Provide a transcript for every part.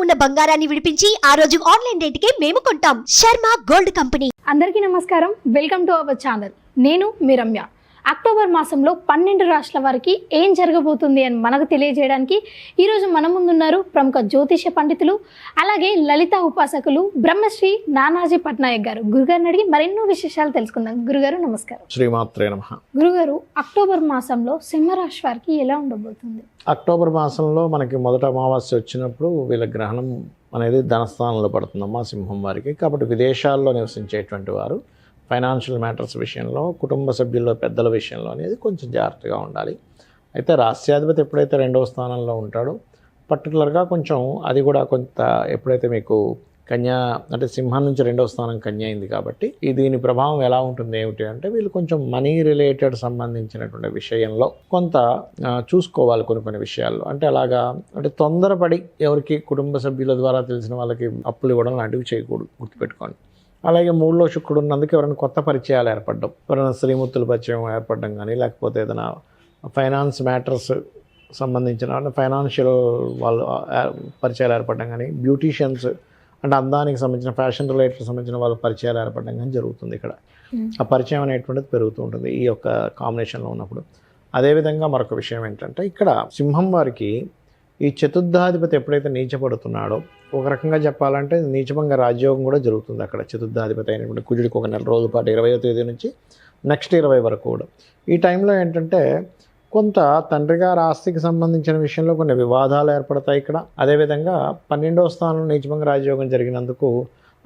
ఉన్న బంగారాన్ని విడిపించి ఆ రోజు ఆన్లైన్ రేటుకే మేము కొంటాం. Sharma gold company. అందరికీ నమస్కారం. Welcome to our channel. నేను మీ రమ్య. అక్టోబర్ మాసంలో 12 రాష్ట్రాల వారికి ఏం జరగబోతుంది అని మనకు తెలియజేయడానికి ఈరోజు మన ముందున్నారు ప్రముఖ జ్యోతిష పండితులు, అలాగే లలిత ఉపాసకులు బ్రహ్మశ్రీ నానాజీ పట్నాయక్ గారు. గురుగారిని అడిగి మరెన్నో విశేషాలు తెలుసుకుందాం. గురుగారు నమస్కారం. శ్రీమాత్రే నమః. గురుగారు, అక్టోబర్ మాసంలో సింహరాశి వారికి ఎలా ఉండబోతుంది? అక్టోబర్ మాసంలో మనకి మొదట అమావాస్య వచ్చినప్పుడు వీళ్ళ గ్రహణం అనేది ధనస్థానంలో పడుతుందమ్మా సింహం వారికి. కాబట్టి విదేశాల్లో నివసించేటువంటి వారు ఫైనాన్షియల్ మ్యాటర్స్ విషయంలో, కుటుంబ సభ్యుల్లో పెద్దల విషయంలో అనేది కొంచెం జాగ్రత్తగా ఉండాలి. అయితే రాస్యాధిపతి ఎప్పుడైతే 2వ స్థానంలో ఉంటాడో పర్టికులర్గా కొంచెం అది కూడా కొంత ఎప్పుడైతే మీకు కన్యా అంటే సింహం నుంచి 2వ స్థానం కన్య అయింది కాబట్టి దీని ప్రభావం ఎలా ఉంటుంది ఏమిటి అంటే వీళ్ళు కొంచెం మనీ రిలేటెడ్ సంబంధించినటువంటి విషయంలో కొంత చూసుకోవాలి కొన్ని విషయాల్లో. అంటే అలాగా అంటే తొందరపడి ఎవరికి కుటుంబ సభ్యుల ద్వారా తెలిసిన వాళ్ళకి అప్పులు ఇవ్వడం లాంటివి చేయకూడదు, గుర్తుపెట్టుకోండి. అలాగే 3లో శుక్రుడు ఉన్నందుకు ఎవరైనా కొత్త పరిచయాలు ఏర్పడడం, ఎవరైనా శ్రీమూర్తుల పరిచయం ఏర్పడడం కానీ, లేకపోతే ఏదైనా ఫైనాన్స్ మ్యాటర్స్ సంబంధించిన ఫైనాన్షియల్ వాళ్ళు పరిచయాలు ఏర్పడడం కానీ, బ్యూటీషియన్స్ అంటే అందానికి సంబంధించిన ఫ్యాషన్ రిలేటెడ్ సంబంధించిన వాళ్ళ పరిచయాలు ఏర్పడడం కానీ జరుగుతుంది. ఇక్కడ ఆ పరిచయం అనేటువంటిది పెరుగుతూ ఉంటుంది ఈ యొక్క కాంబినేషన్లో ఉన్నప్పుడు. అదేవిధంగా మరొక విషయం ఏంటంటే ఇక్కడ సింహం వారికి ఈ చతుర్థాధిపతి ఎప్పుడైతే నీచపడుతున్నాడో, ఒక రకంగా చెప్పాలంటే నీచభంగ రాజ్యోగం కూడా జరుగుతుంది అక్కడ. చతుర్థాధిపతి అయినటువంటి కుజుడికి ఒక నెల రోజుల పాటు 20వ తేదీ నుంచి నెక్స్ట్ 20 వరకు కూడా. ఈ టైంలో ఏంటంటే కొంత తండ్రి గారి ఆస్తికి సంబంధించిన విషయంలో కొన్ని వివాదాలు ఏర్పడతాయి ఇక్కడ. అదేవిధంగా 12వ స్థానంలో నీచభంగ రాజ్యోగం జరిగినందుకు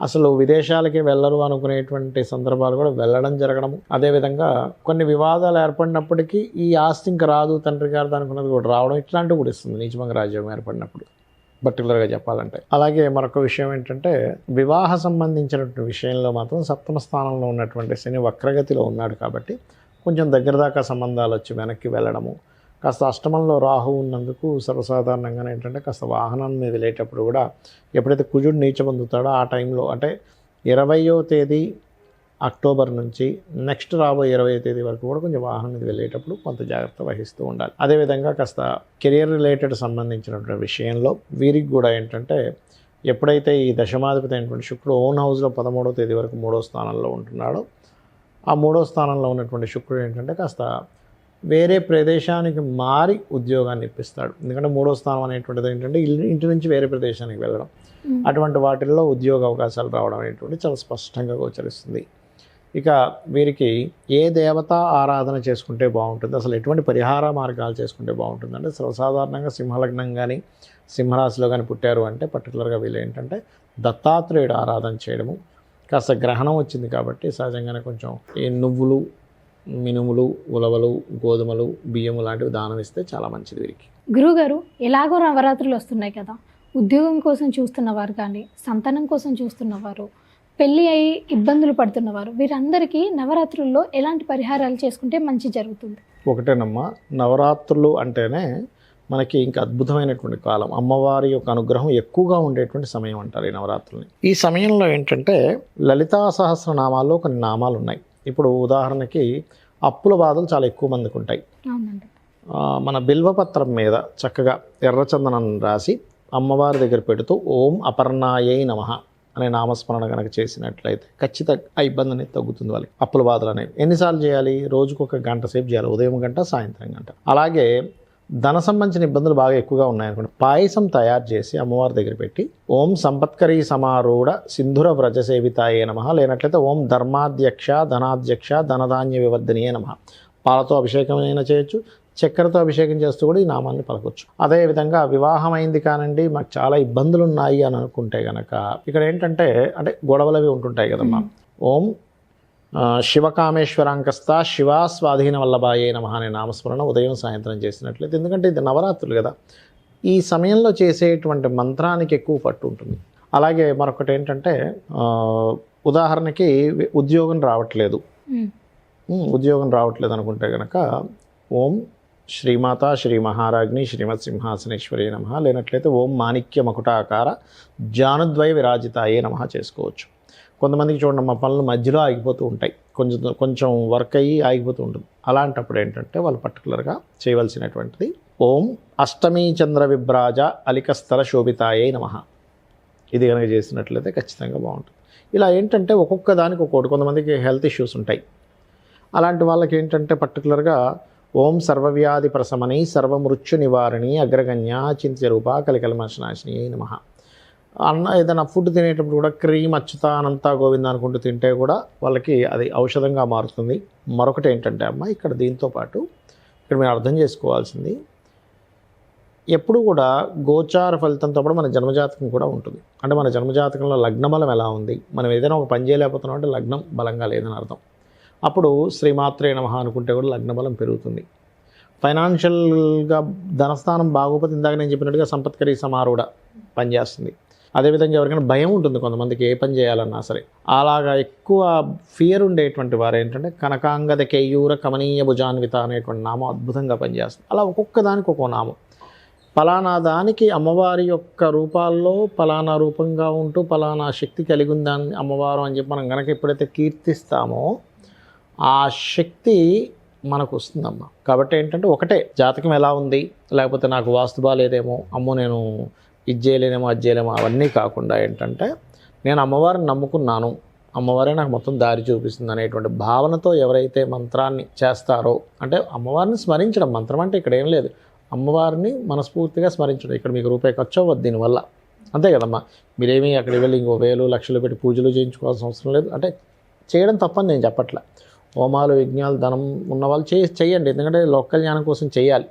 అసలు విదేశాలకి వెళ్ళరు అనుకునేటువంటి సందర్భాలు కూడా వెళ్ళడం జరగడము. అదేవిధంగా కొన్ని వివాదాలు ఏర్పడినప్పటికీ ఈ ఆస్తి ఇంకా రాదు తండ్రి గారిది అనుకున్నది కూడా రావడం, ఇట్లాంటివి కూడా ఇస్తుంది నీచభంగ రాజ్యోగం ఏర్పడినప్పుడు పర్టికులర్గా చెప్పాలంటే. అలాగే మరొక విషయం ఏంటంటే వివాహ సంబంధించినటువంటి విషయంలో మాత్రం 7వ స్థానంలో ఉన్నటువంటి శని వక్రగతిలో ఉన్నాడు కాబట్టి కొంచెం దగ్గర దాకా సంబంధాలు వచ్చి వెనక్కి వెళ్ళడము. కాస్త అష్టమంలో రాహు ఉన్నందుకు సర్వసాధారణంగానే ఏంటంటే కాస్త వాహనం మీద వెళ్ళేటప్పుడు కూడా ఎప్పుడైతే కుజుడు నీచ పొందుతాడో ఆ టైంలో అంటే 20వ తేదీ అక్టోబర్ నుంచి నెక్స్ట్ రాబోయే 20వ తేదీ వరకు కూడా కొంచెం వాహనం మీద వెళ్ళేటప్పుడు కొంత జాగ్రత్త వహిస్తూ ఉండాలి. అదేవిధంగా కాస్త కెరియర్ రిలేటెడ్ సంబంధించినటువంటి విషయంలో వీరికి కూడా ఏంటంటే ఎప్పుడైతే ఈ దశమాధిపతి అయినటువంటి శుక్రుడు ఓన్ హౌస్లో 13వ తేదీ వరకు 3వ స్థానంలో ఉంటున్నాడో ఆ 3వ స్థానంలో ఉన్నటువంటి శుక్రుడు ఏంటంటే కాస్త వేరే ప్రదేశానికి మారి ఉద్యోగాన్ని ఇప్పిస్తాడు. ఎందుకంటే 3వ స్థానం అనేటువంటిది ఏంటంటే ఇంటి నుంచి వేరే ప్రదేశానికి వెళ్ళడం, అటువంటి వాటిల్లో ఉద్యోగ అవకాశాలు రావడం అనేటువంటి చాలా స్పష్టంగా గోచరిస్తుంది. ఇక వీరికి ఏ దేవత ఆరాధన చేసుకుంటే బాగుంటుంది, అసలు ఎటువంటి పరిహార మార్గాలు చేసుకుంటే బాగుంటుంది అంటే సర్వసాధారణంగా సింహలగ్నం కానీ సింహరాశిలో కానీ పుట్టారు అంటే పర్టికులర్గా వీళ్ళు ఏంటంటే దత్తాత్రేయుడు ఆరాధన చేయడము. కాస్త గ్రహణం వచ్చింది కాబట్టి సహజంగానే కొంచెం ఈ నువ్వులు, మినుములు, ఉలవలు, గోధుమలు, బియ్యము లాంటివి దానం ఇస్తే చాలా మంచిది వీరికి. గురుగారు, ఎలాగో నవరాత్రులు వస్తున్నాయి కదా, ఉద్యోగం కోసం చూస్తున్నవారు కానీ, సంతానం కోసం చూస్తున్నవారు, పెళ్ళి అయి ఇబ్బందులు పడుతున్నవారు, వీరందరికీ నవరాత్రుల్లో ఎలాంటి పరిహారాలు చేసుకుంటే మంచి జరుగుతుంది? ఒకటేనమ్మా, నవరాత్రులు అంటేనే మనకి ఇంకా అద్భుతమైనటువంటి కాలం, అమ్మవారి యొక్క అనుగ్రహం ఎక్కువగా ఉండేటువంటి సమయం అంటారు ఈ నవరాత్రుల్ని. ఈ సమయంలో ఏంటంటే లలితా సహస్రనామాల్లో కొన్ని నామాలు ఉన్నాయి. ఇప్పుడు ఉదాహరణకి అప్పుల బాధలు చాలా ఎక్కువ మందికి ఉంటాయి. మన బిల్వపత్రం మీద చక్కగా ఎర్రచందనం రాసి అమ్మవారి దగ్గర పెడుతూ ఓం అపర్ణాయై నమః అనే నామస్మరణ కనుక చేసినట్లయితే ఖచ్చితంగా ఆ ఇబ్బంది అనేది తగ్గుతుంది వాళ్ళకి. అప్పుల బాధలు అనేవి ఎన్నిసార్లు చేయాలి? రోజుకు 1 గంట సేపు చేయాలి, ఉదయం గంట, సాయంత్రం గంట. అలాగే ధన సంబంధించిన ఇబ్బందులు బాగా ఎక్కువగా ఉన్నాయనుకోండి, పాయసం తయారు చేసి అమ్మవారి దగ్గర పెట్టి ఓం సంపత్కరీ సమారూఢ సింధుర వ్రజ సేవితాయే నమః, లేనట్లయితే ఓం ధర్మాధ్యక్ష ధనాధ్యక్ష ధనధాన్య వివర్ధనీయే నమః, పాలతో అభిషేకం అయినా చేయొచ్చు, చక్కెరతో అభిషేకం చేస్తూ కూడా ఈ నామాన్ని పలకొచ్చు. అదేవిధంగా వివాహం అయింది కానండి మాకు చాలా ఇబ్బందులు ఉన్నాయి అని అనుకుంటే కనుక ఇక్కడ ఏంటంటే అంటే గొడవలవి ఉంటుంటాయి కదమ్మా, ఓం శివకామేశ్వరాంకస్త శివా స్వాధీన వల్లభాయే నమః అనే నామస్మరణ ఉదయం సాయంత్రం చేసినట్లయితే, ఎందుకంటే ఇది నవరాత్రులు కదా, ఈ సమయంలో చేసేటువంటి మంత్రానికి ఎక్కువ పట్టు ఉంటుంది. అలాగే మరొకటి ఏంటంటే ఉదాహరణకి ఉద్యోగం రావట్లేదు అనుకుంటే కనుక ఓం శ్రీమాత శ్రీ మహారాజ్ని శ్రీమత్ సింహాసనేశ్వరి నమః, లేనట్లయితే ఓం మాణిక్య మకుటాకార జానుద్వయ విరాజితాయే నమః చేసుకోవచ్చు. కొంతమందికి చూడండి మా పనులు మధ్యలో ఆగిపోతూ ఉంటాయి, కొంచెం వర్క్ అయ్యి ఆగిపోతూ ఉంటుంది. అలాంటప్పుడు ఏంటంటే వాళ్ళు పర్టికులర్గా చేయవలసినటువంటిది ఓం అష్టమీ చంద్ర విభ్రాజ అలికస్థల శోభితాయే నమః ఇది కనుక చేసినట్లయితే ఖచ్చితంగా బాగుంటుంది. ఇలా ఏంటంటే ఒక్కొక్క దానికి ఒక్కొక్కటి, కొంతమందికి హెల్త్ ఇష్యూస్ ఉంటాయి. అలాంటి వాళ్ళకి ఏంటంటే పర్టికులర్గా ఓం సర్వవ్యాధి ప్రశమని సర్వమృత్యు నివారణి అగ్రగణ్య చింత్యరూప కలికల్మశనాశిని నమః. ఏదైనా ఫుడ్ తినేటప్పుడు కూడా క్రీమ్ అచ్యుతానంత గోవింద అనుకుంటూ తింటే కూడా వాళ్ళకి అది ఔషధంగా మారుతుంది. మరొకటి ఏంటంటే అమ్మ, ఇక్కడ దీంతో పాటు ఇక్కడ మీరు అర్థం చేసుకోవాల్సింది, ఎప్పుడు కూడా గోచార ఫలితంతో పాటు మన జన్మజాతకం కూడా ఉంటుంది. అంటే మన జన్మజాతకంలో లగ్నబలం ఎలా ఉంది, మనం ఏదైనా ఒక పని చేయలేకపోతున్నాం అంటే లగ్నం బలంగా లేదని అర్థం. అప్పుడు శ్రీమాత్రే నమః అనుకుంటే కూడా లగ్నబలం పెరుగుతుంది. ఫైనాన్షియల్గా ధనస్థానం బాగోపోతే ఇందాక నేను చెప్పినట్టుగా సంపత్కరీ సమారూఢ పనిచేస్తుంది. అదేవిధంగా ఎవరికైనా భయం ఉంటుంది కొంతమందికి, ఏ పని చేయాలన్నా సరే. అలాగా ఎక్కువ ఫియర్ ఉండేటువంటి వారు ఏంటంటే కనకాంగద కేయూర కమనీయ భుజాన్విత అనేటువంటి నామం అద్భుతంగా పనిచేస్తుంది. అలా ఒక్కొక్క దానికి ఒక్కో నామం. పలానా దానికి అమ్మవారి యొక్క రూపాల్లో పలానా రూపంగా ఉంటూ పలానా శక్తి కలిగి ఉందాన్ని అమ్మవారు అని చెప్పి మనం కనుక ఎప్పుడైతే కీర్తిస్తామో ఆ శక్తి మనకు వస్తుందమ్మా. కాబట్టి ఏంటంటే ఒకటే జాతకం ఎలా ఉంది, లేకపోతే నాకు వాస్తు బాలేదేమో, అమ్మో నేను ఇది చేయలేనేమో అది చేయలేమో, అవన్నీ కాకుండా ఏంటంటే నేను అమ్మవారిని నమ్ముకున్నాను, అమ్మవారే నాకు మొత్తం దారి చూపిస్తుంది అనేటువంటి భావనతో ఎవరైతే మంత్రాన్ని చేస్తారో, అంటే అమ్మవారిని స్మరించడం, మంత్రం అంటే ఇక్కడ ఏం లేదు, అమ్మవారిని మనస్ఫూర్తిగా స్మరించడం. ఇక్కడ మీకు రూపాయి ఖర్చు అవ్వద్దు దీనివల్ల, అంతే కదమ్మా. మీరేమీ అక్కడికి వెళ్ళి ఇంకో 1000 లక్షలు పెట్టి పూజలు చేయించుకోవాల్సిన అవసరం లేదు. అంటే చేయడం తప్పని నేను చెప్పట్లే, హోమాలు యజ్ఞాలు ధనం ఉన్నవాళ్ళు చేయండి, ఎందుకంటే లోక కళ్యాణం కోసం చేయాలి.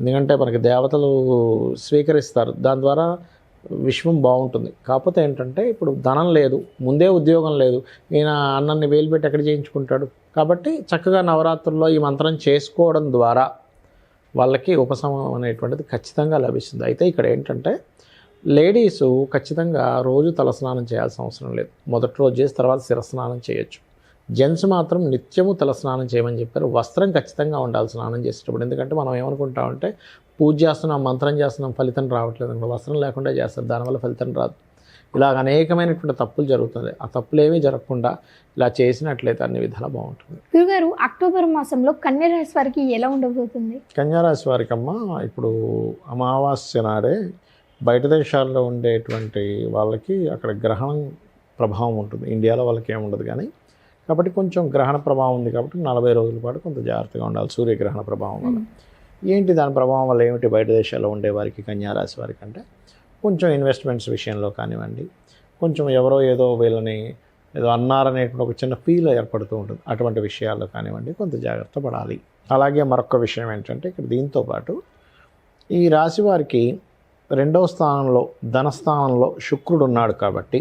ఎందుకంటే మనకి దేవతలు స్వీకరిస్తారు, దాని ద్వారా విశ్వం బాగుంటుంది. కాకపోతే ఏంటంటే ఇప్పుడు ధనం లేదు, ముందే ఉద్యోగం లేదు, ఈయన అన్నన్ని వేలు పెట్టి ఎక్కడ చేయించుకుంటాడు. కాబట్టి చక్కగా నవరాత్రుల్లో ఈ మంత్రం చేసుకోవడం ద్వారా వాళ్ళకి ఉపశమనం అనేటువంటిది ఖచ్చితంగా లభిస్తుంది. అయితే ఇక్కడ ఏంటంటే లేడీసు ఖచ్చితంగా రోజు తలస్నానం చేయాల్సిన అవసరం లేదు. మొదటి రోజు చేసి తర్వాత శిరస్నానం చేయొచ్చు. జెంట్స్ మాత్రం నిత్యము తలస్నానం చేయమని చెప్పారు. వస్త్రం ఖచ్చితంగా ఉండాలి స్నానం చేసేటప్పుడు. ఎందుకంటే మనం ఏమనుకుంటామంటే పూజ చేస్తున్నాం, మంత్రం చేస్తున్నాం, ఫలితం రావట్లేదు అంటే వస్త్రం లేకుండా చేస్తారు, దానివల్ల ఫలితం రాదు. ఇలాగ అనేకమైనటువంటి తప్పులు జరుగుతుంది. ఆ తప్పులు ఏమీ జరగకుండా ఇలా చేసినట్లయితే అన్ని విధాలా బాగుంటుంది. గురుగారు, అక్టోబర్ మాసంలో కన్య రాశి వారికి ఎలా ఉండబోతుంది? కన్యా రాశి వారికి అమ్మ, ఇప్పుడు అమావాస్య నాడే బయట దేశాల్లో ఉండేటువంటి వాళ్ళకి అక్కడ గ్రహణం ప్రభావం ఉంటుంది. ఇండియాలో వాళ్ళకి ఏముండదు కానీ, కాబట్టి కొంచెం గ్రహణ ప్రభావం ఉంది కాబట్టి 40 రోజుల పాటు కొంత జాగ్రత్తగా ఉండాలి సూర్యగ్రహణ ప్రభావం వల్ల. ఏంటి దాని ప్రభావం వల్ల ఏమిటి బయట దేశాల్లో ఉండే వారికి, కన్యా రాశి వారికి అంటే కొంచెం ఇన్వెస్ట్మెంట్స్ విషయంలో కానివ్వండి, కొంచెం ఎవరో ఏదో వీళ్ళని ఏదో అన్నారనేటువంటి ఒక చిన్న ఫీల్ ఏర్పడుతూ ఉంటుంది. అటువంటి విషయాల్లో కానివ్వండి కొంత జాగ్రత్త పడాలి. అలాగే మరొక విషయం ఏంటంటే ఇక్కడ దీంతో పాటు ఈ రాశి వారికి 2వ స్థానంలో ధనస్థానంలో శుక్రుడు ఉన్నాడు కాబట్టి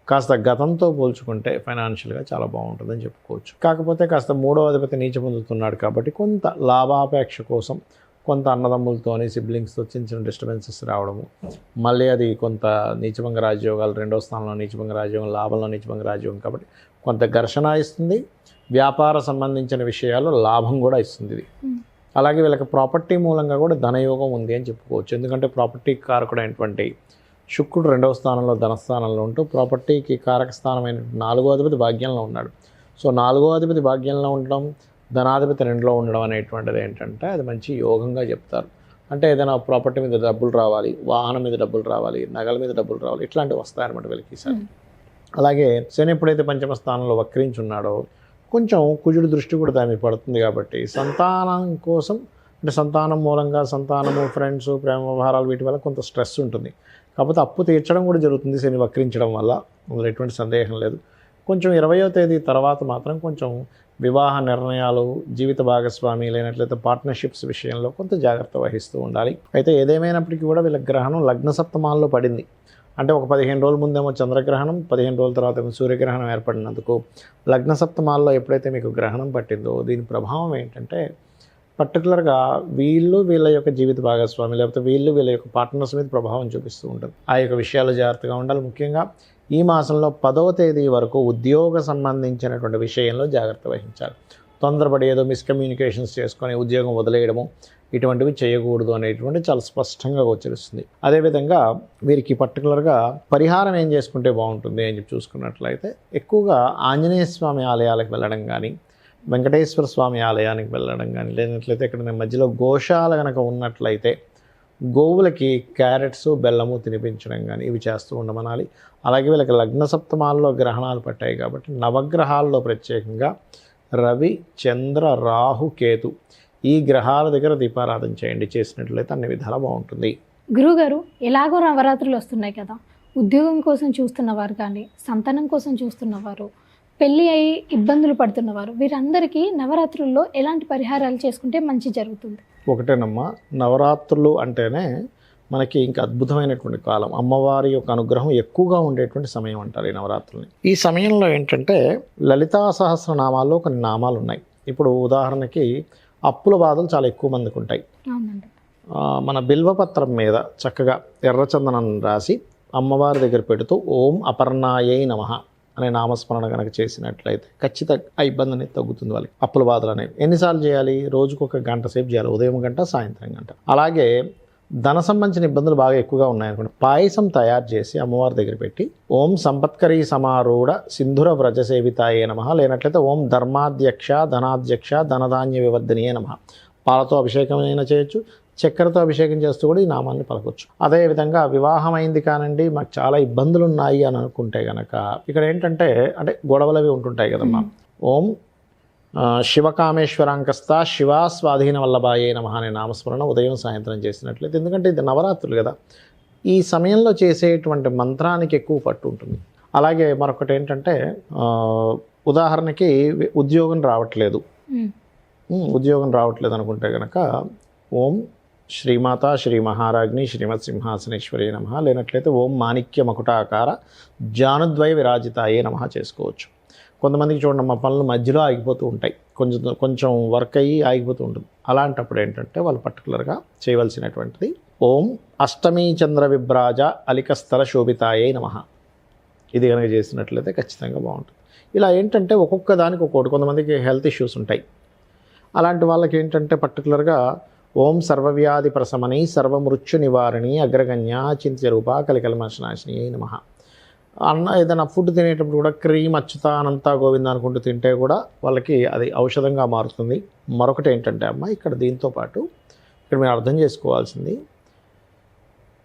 కాస్త గతంతో పోల్చుకుంటే ఫైనాన్షియల్గా చాలా బాగుంటుందని చెప్పుకోవచ్చు. కాకపోతే కాస్త 3వ అధిపతి నీచ పొందుతున్నాడు కాబట్టి కొంత లాభాపేక్ష కోసం కొంత అన్నదమ్ములతోని సిబ్లింగ్స్తో చిన్న డిస్టర్బెన్సెస్ రావడము, మళ్ళీ అది కొంత నీచభంగ రాజయోగాలు, 2వ స్థానంలో నీచభంగ రాజయోగం, లాభంలో నీచభంగ రాజయోగం కాబట్టి కొంత ఘర్షణ ఇస్తుంది. వ్యాపార సంబంధించిన విషయాల్లో లాభం కూడా ఇస్తుంది ఇది. అలాగే వీళ్ళకి ప్రాపర్టీ మూలంగా కూడా ధనయోగం ఉంది అని చెప్పుకోవచ్చు. ఎందుకంటే ప్రాపర్టీ కారకుడైనటువంటి శుక్రుడు 2వ స్థానంలో ధనస్థానంలో ఉంటూ ప్రాపర్టీకి కారక స్థానమైన 4వ అధిపతి భాగ్యంలో ఉన్నాడు. సో 4వ అధిపతి భాగ్యంలో ఉండడం, ధనాధిపతి 2లో ఉండడం అనేటువంటిది ఏంటంటే అది మంచి యోగంగా చెప్తారు. అంటే ఏదైనా ప్రాపర్టీ మీద డబ్బులు రావాలి, వాహనం మీద డబ్బులు రావాలి, నగల మీద డబ్బులు రావాలి, ఇట్లాంటివి వస్తాయన్నమాట వీళ్ళకి ఈసారి. అలాగే శని ఎప్పుడైతే పంచమ స్థానంలో వక్రించున్నాడో కొంచెం కుజుడు దృష్టి కూడా దాని మీద పడుతుంది కాబట్టి సంతానం కోసం, అంటే సంతానం మూలంగా సంతానము, ఫ్రెండ్స్, ప్రేమ వ్యవహారాలు వీటి వల్ల కొంత స్ట్రెస్ ఉంటుంది. కాకపోతే అప్పు తీర్చడం కూడా జరుగుతుంది శని వక్రించడం వల్ల, అందులో ఎటువంటి సందేహం లేదు. కొంచెం 20వ తేదీ తర్వాత మాత్రం కొంచెం వివాహ నిర్ణయాలు, జీవిత భాగస్వామి లేనట్లయితే పార్ట్నర్షిప్స్ విషయంలో కొంత జాగ్రత్త వహిస్తూ ఉండాలి. అయితే ఏదేమైనప్పటికీ కూడా వీళ్ళ గ్రహణం లగ్న సప్తమాల్లో పడింది. అంటే ఒక 15 రోజుల ముందేమో చంద్రగ్రహణం, 15 రోజుల తర్వాత సూర్యగ్రహణం ఏర్పడినందుకు లగ్న సప్తమాల్లో ఎప్పుడైతే మీకు గ్రహణం పట్టిందో దీని ప్రభావం ఏంటంటే పర్టికులర్గా వీళ్ళ యొక్క జీవిత భాగస్వామి లేకపోతే వీళ్ళ యొక్క పార్ట్నర్స్ మీద ప్రభావం చూపిస్తూ ఉంటుంది. ఆ యొక్క విషయాలు జాగ్రత్తగా ఉండాలి. ముఖ్యంగా ఈ మాసంలో 10వ తేదీ వరకు ఉద్యోగ సంబంధించినటువంటి విషయంలో జాగ్రత్త వహించాలి. తొందరపడి ఏదో మిస్కమ్యూనికేషన్స్ చేసుకొని ఉద్యోగం వదిలేయడము ఇటువంటివి చేయకూడదు అనేటువంటి చాలా స్పష్టంగా గోచరిస్తుంది. అదేవిధంగా వీరికి పర్టికులర్గా పరిహారం ఏం చేసుకుంటే బాగుంటుంది అని చెప్పి చూసుకున్నట్లయితే ఎక్కువగా ఆంజనేయ స్వామి ఆలయాలకు వెళ్ళడం కానీ, వెంకటేశ్వర స్వామి ఆలయానికి వెళ్ళడం కానీ, లేనట్లయితే ఇక్కడ మధ్యలో గోశాల కనుక ఉన్నట్లయితే గోవులకి క్యారెట్స్ బెల్లము తినిపించడం కానీ ఇవి చేస్తూ ఉండమనాలి. అలాగే వీళ్ళకి లగ్న సప్తమాల్లో గ్రహణాలు పట్టాయి కాబట్టి నవగ్రహాల్లో ప్రత్యేకంగా రవి, చంద్ర, రాహు, కేతు ఈ గ్రహాల దగ్గర దీపారాధన చేయండి. చేసినట్లయితే అన్ని విధాలా బాగుంటుంది. గురుగారు, ఎలాగో నవరాత్రులు వస్తున్నాయి కదా, ఉద్యోగం కోసం చూస్తున్నవారు కానీ, సంతానం కోసం చూస్తున్నవారు, పెళ్ళి అయి ఇబ్బందులు పడుతున్నవారు, వీరందరికీ నవరాత్రుల్లో ఎలాంటి పరిహారాలు చేసుకుంటే మంచి జరుగుతుంది? ఒకటేనమ్మా, నవరాత్రులు అంటేనే మనకి ఇంకా అద్భుతమైనటువంటి కాలం. అమ్మవారి యొక్క అనుగ్రహం ఎక్కువగా ఉండేటువంటి సమయం అంటారు ఈ నవరాత్రుల్ని. ఈ సమయంలో ఏంటంటే లలితా సహస్రనామాల్లో కొన్ని నామాలు ఉన్నాయి. ఇప్పుడు ఉదాహరణకి అప్పుల బాధలు చాలా ఎక్కువ మందికి ఉంటాయి. అవునండి. మన బిల్వపత్రం మీద చక్కగా ఎర్రచందనం రాసి అమ్మవారి దగ్గర పెడుతూ ఓం అపర్ణాయై నమః అనే నామస్మరణ కనుక చేసినట్లయితే ఖచ్చితంగా ఆ ఇబ్బంది అనేది తగ్గుతుంది. వాళ్ళకి అప్పుల బాధలు అనేవి ఎన్నిసార్లు చేయాలి? రోజుకు 1 గంట సేపు చేయాలి. ఉదయం గంట, సాయంత్రం గంట. అలాగే ధన సంబంధించిన ఇబ్బందులు బాగా ఎక్కువగా ఉన్నాయనుకోండి, పాయసం తయారు చేసి అమ్మవారి దగ్గర పెట్టి ఓం సంపత్కరీ సమారూఢ సింధుర వ్రజ సేవితాయే నమః, లేనట్లయితే ఓం ధర్మాధ్యక్ష ధనాధ్యక్ష ధనధాన్య వివర్ధనియే నమః, పాలతో అభిషేకం అయినా చేయొచ్చు, చక్కెరతో అభిషేకం చేస్తూ కూడా ఈ నామాన్ని పలకొచ్చు. అదేవిధంగా వివాహమైంది కానండి, మాకు చాలా ఇబ్బందులు ఉన్నాయి అని అనుకుంటే కనుక ఇక్కడ ఏంటంటే అంటే గొడవలు అవి ఉంటుంటాయి కదమ్మా. ఓం శివకామేశ్వరాంకస్త శివా స్వాధీన వల్లభాయే నమః అనే నామస్మరణ ఉదయం సాయంత్రం చేసినట్లయితే, ఎందుకంటే ఇది నవరాత్రులు కదా, ఈ సమయంలో చేసేటువంటి మంత్రానికి ఎక్కువ పట్టు ఉంటుంది. అలాగే మరొకటి ఏంటంటే ఉదాహరణకి ఉద్యోగం రావట్లేదు అనుకుంటే కనుక ఓం శ్రీమాత శ్రీ మహారాజ్ని శ్రీమత్ సింహాసనేశ్వరి నమః, లేనట్లయితే ఓం మాణిక్య మకుటాకార జానుద్వయ విరాజితాయే నమః చేసుకోవచ్చు. కొంతమందికి చూడండి, మా పనులు మధ్యలో ఆగిపోతూ ఉంటాయి, కొంచెం వర్క్ అయ్యి ఆగిపోతూ ఉంటుంది. అలాంటప్పుడు ఏంటంటే వాళ్ళు పర్టికులర్గా చేయవలసినటువంటిది ఓం అష్టమీ చంద్ర విభ్రాజ అలికస్థల శోభితాయే నమః. ఇది కనుక చేసినట్లయితే ఖచ్చితంగా బాగుంటుంది. ఇలా ఏంటంటే ఒక్కొక్క దానికి ఒక్కొక్కటి. కొంతమందికి హెల్త్ ఇష్యూస్ ఉంటాయి. అలాంటి వాళ్ళకి ఏంటంటే పర్టికులర్గా ఓం సర్వవ్యాధి ప్రశమని సర్వమృత్యు నివారణి అగ్రగణ్య చింత్యరూప కలికల్మశనాశిని నమః. ఏదైనా ఫుడ్ తినేటప్పుడు కూడా క్రీమ్ అచ్యుతానంత గోవింద అనుకుంటూ తింటే కూడా వాళ్ళకి అది ఔషధంగా మారుతుంది. మరొకటి ఏంటంటే అమ్మ, ఇక్కడ దీంతో పాటు ఇక్కడ మీరు అర్థం చేసుకోవాల్సింది,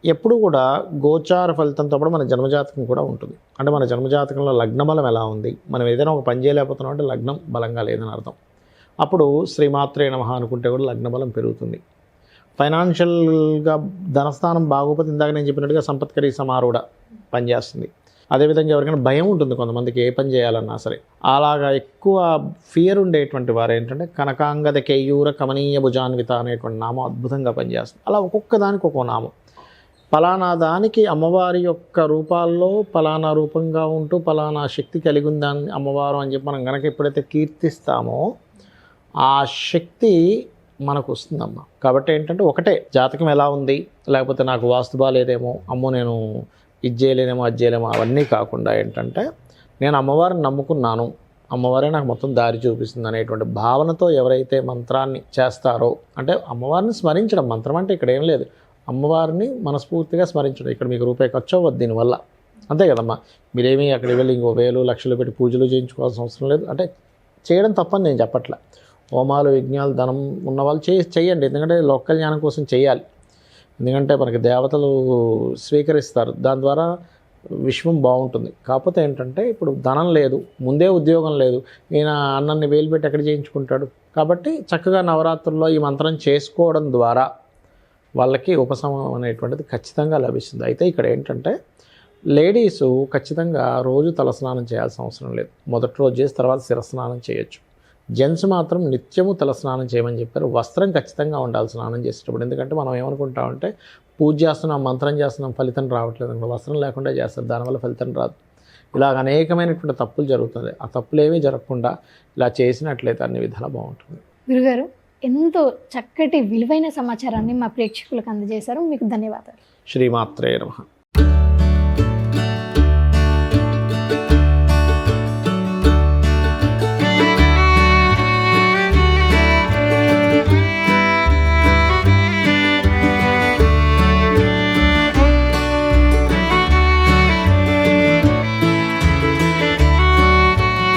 ఎప్పుడు కూడా గోచార ఫలితంతో పాటు మన జన్మజాతకం కూడా ఉంటుంది. అంటే మన జన్మజాతకంలో లగ్న బలం ఎలా ఉంది, మనం ఏదైనా ఒక పని చేయలేకపోతున్నాం అంటే లగ్నం బలంగా లేదని అర్థం. అప్పుడు శ్రీమాత్రే నమః అనుకుంటే కూడా లగ్న బలం పెరుగుతుంది. ఫైనాన్షియల్గా ధనస్థానం బాగోపోతే ఇందాక నేను చెప్పినట్టుగా సంపత్కరీ సమారూఢ పనిచేస్తుంది. అదేవిధంగా ఎవరికైనా భయం ఉంటుంది కొంతమందికి, ఏ పని చేయాలన్నా సరే. అలాగా ఎక్కువ ఫియర్ ఉండేటువంటి వారు ఏంటంటే కనకాంగద కేయూర కమనీయ భుజాన్విత అనేటువంటి నామం అద్భుతంగా పనిచేస్తుంది. అలా ఒక్కొక్క దానికి ఒక్కో నామం. పలానా దానికి అమ్మవారి యొక్క రూపాల్లో పలానా రూపంగా ఉంటూ పలానా శక్తి కలిగి ఉందని అమ్మవారు అని చెప్పి మనం కనుక ఎప్పుడైతే కీర్తిస్తామో ఆ శక్తి మనకు వస్తుందమ్మా. కాబట్టి ఏంటంటే ఒకటే జాతకం ఎలా ఉంది, లేకపోతే నాకు వాస్తు బాలేదేమో, అమ్మో నేను ఇది చేయలేనేమో అది చేయలేమో, అవన్నీ కాకుండా ఏంటంటే నేను అమ్మవారిని నమ్ముకున్నాను, అమ్మవారే నాకు మొత్తం దారి చూపిస్తుంది అనేటువంటి భావనతో ఎవరైతే మంత్రాన్ని చేస్తారో, అంటే అమ్మవారిని స్మరించడం. మంత్రం అంటే ఇక్కడ ఏం లేదు, అమ్మవారిని మనస్ఫూర్తిగా స్మరించడం. ఇక్కడ మీకు రూపాయి ఖర్చు అవ్వద్దు దీనివల్ల, అంతే కదమ్మా. మీరేమీ అక్కడికి వెళ్ళి ఇంకో 1000 లక్షలు పెట్టి పూజలు చేయించుకోవాల్సిన అవసరం లేదు. అంటే చేయడం తప్పని నేను చెప్పట్లా. హోమాలు యజ్ఞాలు ధనం ఉన్నవాళ్ళు చేయండి, ఎందుకంటే లోక జ్ఞానం కోసం చేయాలి. ఎందుకంటే మనకి దేవతలు స్వీకరిస్తారు, దాని ద్వారా విశ్వం బాగుంటుంది. కాకపోతే ఏంటంటే ఇప్పుడు ధనం లేదు, ముందే ఉద్యోగం లేదు, ఈయన అన్నన్ని వేలు పెట్టి ఎక్కడ చేయించుకుంటాడు. కాబట్టి చక్కగా నవరాత్రుల్లో ఈ మంత్రం చేసుకోవడం ద్వారా వాళ్ళకి ఉపశమనం అనేటువంటిది ఖచ్చితంగా లభిస్తుంది. అయితే ఇక్కడ ఏంటంటే లేడీసు ఖచ్చితంగా రోజు తలస్నానం చేయాల్సిన అవసరం లేదు. మొదటి రోజు చేసి తర్వాత శిరస్నానం చేయొచ్చు. జెంట్స్ మాత్రం నిత్యము తలస్నానం చేయమని చెప్పారు. వస్త్రం ఖచ్చితంగా ఉండాలి స్నానం చేసేటప్పుడు. ఎందుకంటే మనం ఏమనుకుంటామంటే పూజ చేస్తున్నాం, మంత్రం చేస్తున్నాం, ఫలితం రావట్లేదు అనుకో, వస్త్రం లేకుండా చేస్తారు, దానివల్ల ఫలితం రాదు. ఇలాగ అనేకమైనటువంటి తప్పులు జరుగుతుంది. ఆ తప్పులు ఏమీ జరగకుండా ఇలా చేసినట్లయితే అన్ని విధాలా బాగుంటుంది. గురుగారు, ఎంతో చక్కటి విలువైన సమాచారాన్ని మా ప్రేక్షకులకు అందజేశారు. మీకు ధన్యవాదాలు. శ్రీమాత్రే నమః.